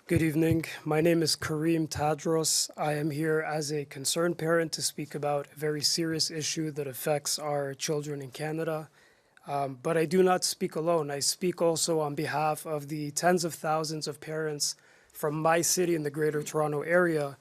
Good evening. My name is Kareem Tardros. I am here as a concerned parent to speak about a very serious issue that affects our children in Canada. But I do not speak alone. I speak also on behalf of the tens of thousands of parents from my city in the Greater Toronto Area,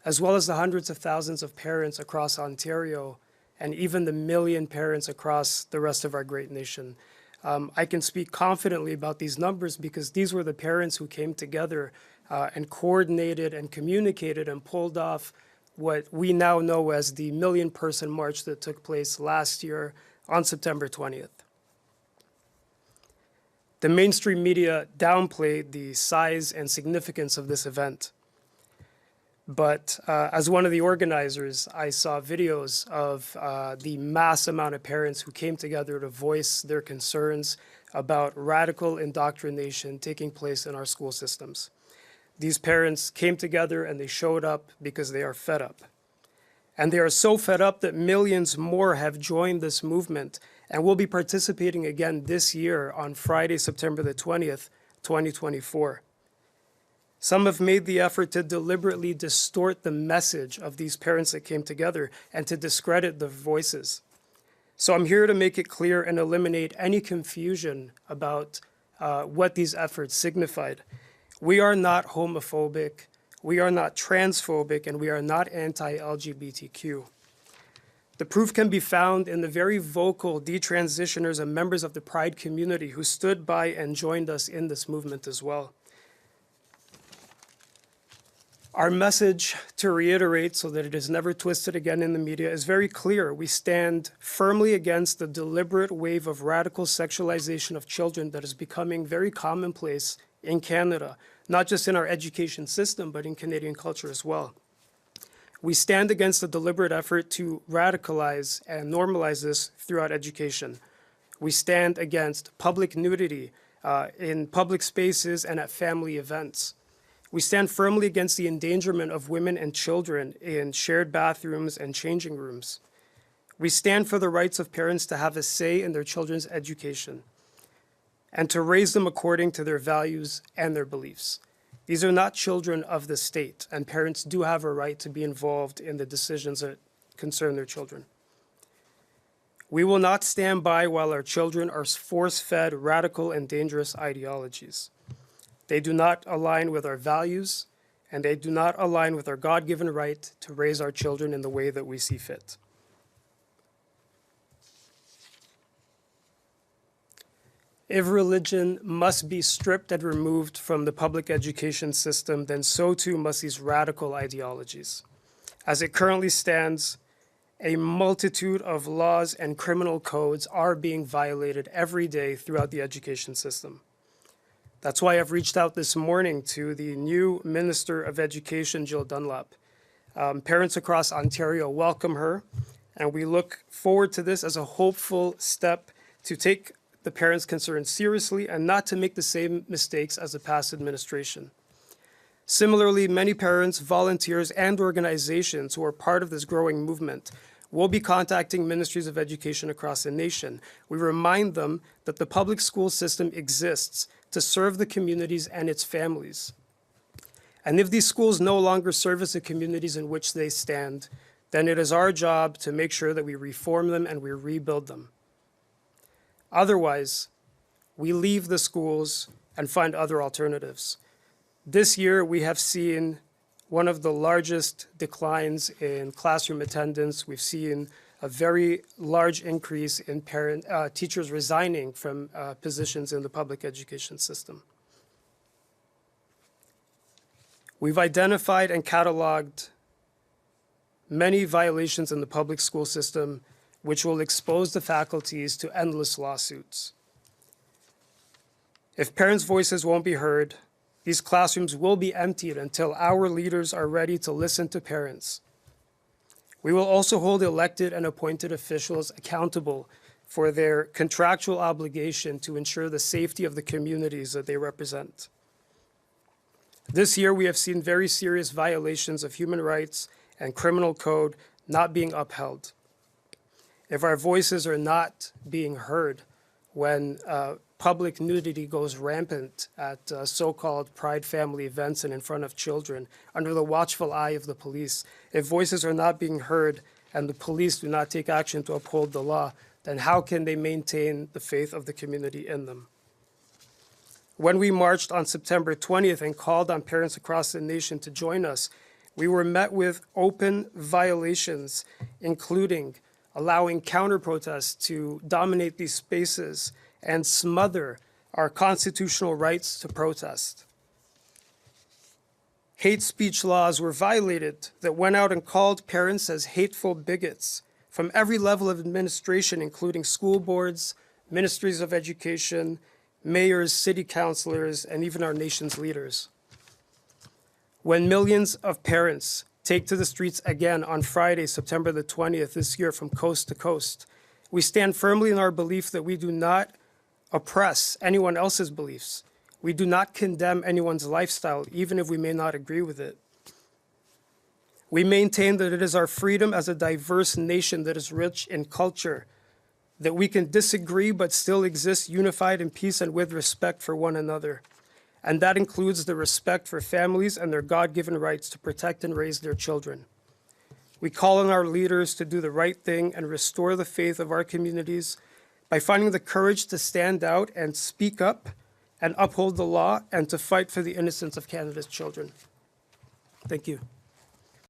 as well as the hundreds of thousands of parents across Ontario, and even the million parents across the rest of our great nation. I can speak confidently about these numbers because these were the parents who came together and coordinated and communicated and pulled off what we now know as the million-person march that took place last year on September 20th. The mainstream media downplayed the size and significance of this event. But as one of the organizers, I saw videos of the mass amount of parents who came together to voice their concerns about radical indoctrination taking place in our school systems. These parents came together and they showed up because they are fed up. And they are so fed up that millions more have joined this movement and will be participating again this year on Friday, September the 20th, 2024. Some have made the effort to deliberately distort the message of these parents that came together and to discredit the voices. So I'm here to make it clear and eliminate any confusion about what these efforts signified. We are not homophobic, we are not transphobic, and we are not anti-LGBTQ. The proof can be found in the very vocal detransitioners and members of the Pride community who stood by and joined us in this movement as well. Our message, to reiterate so that it is never twisted again in the media, is very clear. We stand firmly against the deliberate wave of radical sexualization of children that is becoming very commonplace in Canada, not just in our education system, but in Canadian culture as well. We stand against the deliberate effort to radicalize and normalize this throughout education. We stand against public nudity in public spaces and at family events. We stand firmly against the endangerment of women and children in shared bathrooms and changing rooms. We stand for the rights of parents to have a say in their children's education and to raise them according to their values and their beliefs. These are not children of the state, and parents do have a right to be involved in the decisions that concern their children. We will not stand by while our children are force-fed radical and dangerous ideologies. They do not align with our values, and they do not align with our God-given right to raise our children in the way that we see fit. If religion must be stripped and removed from the public education system, then so too must these radical ideologies. As it currently stands, a multitude of laws and criminal codes are being violated every day throughout the education system. That's why I've reached out this morning to the new Minister of Education, Jill Dunlop. Parents across Ontario welcome her, and we look forward to this as a hopeful step to take the parents' concerns seriously and not to make the same mistakes as the past administration. Similarly, many parents, volunteers, and organizations who are part of this growing movement will be contacting ministries of education across the nation. We remind them that the public school system exists to serve the communities and its families. And if these schools no longer service the communities in which they stand, then it is our job to make sure that we reform them and we rebuild them. Otherwise, we leave the schools and find other alternatives. This year, we have seen one of the largest declines in classroom attendance. We've seen a very large increase in teachers resigning from positions in the public education system. We've identified and cataloged many violations in the public school system which will expose the faculties to endless lawsuits. If parents' voices won't be heard, these classrooms will be emptied until our leaders are ready to listen to parents. We will also hold elected and appointed officials accountable for their contractual obligation to ensure the safety of the communities that they represent. This year, we have seen very serious violations of human rights and criminal code not being upheld. If our voices are not being heard when public nudity goes rampant at so-called Pride family events and in front of children under the watchful eye of the police, if voices are not being heard and the police do not take action to uphold the law, then how can they maintain the faith of the community in them? When we marched on September 20th and called on parents across the nation to join us, we were met with open violations, including allowing counter-protests to dominate these spaces and smother our constitutional rights to protest. Hate speech laws were violated that went out and called parents as hateful bigots from every level of administration, including school boards, ministries of education, mayors, city councilors, and even our nation's leaders. When millions of parents take to the streets again on Friday, September the 20th this year from coast to coast, we stand firmly in our belief that we do not oppress anyone else's beliefs. We do not condemn anyone's lifestyle, even if we may not agree with it. We maintain that it is our freedom as a diverse nation that is rich in culture, that we can disagree but still exist unified in peace and with respect for one another. And that includes the respect for families and their God-given rights to protect and raise their children. We call on our leaders to do the right thing and restore the faith of our communities by finding the courage to stand out and speak up and uphold the law and to fight for the innocence of Canada's children. Thank you.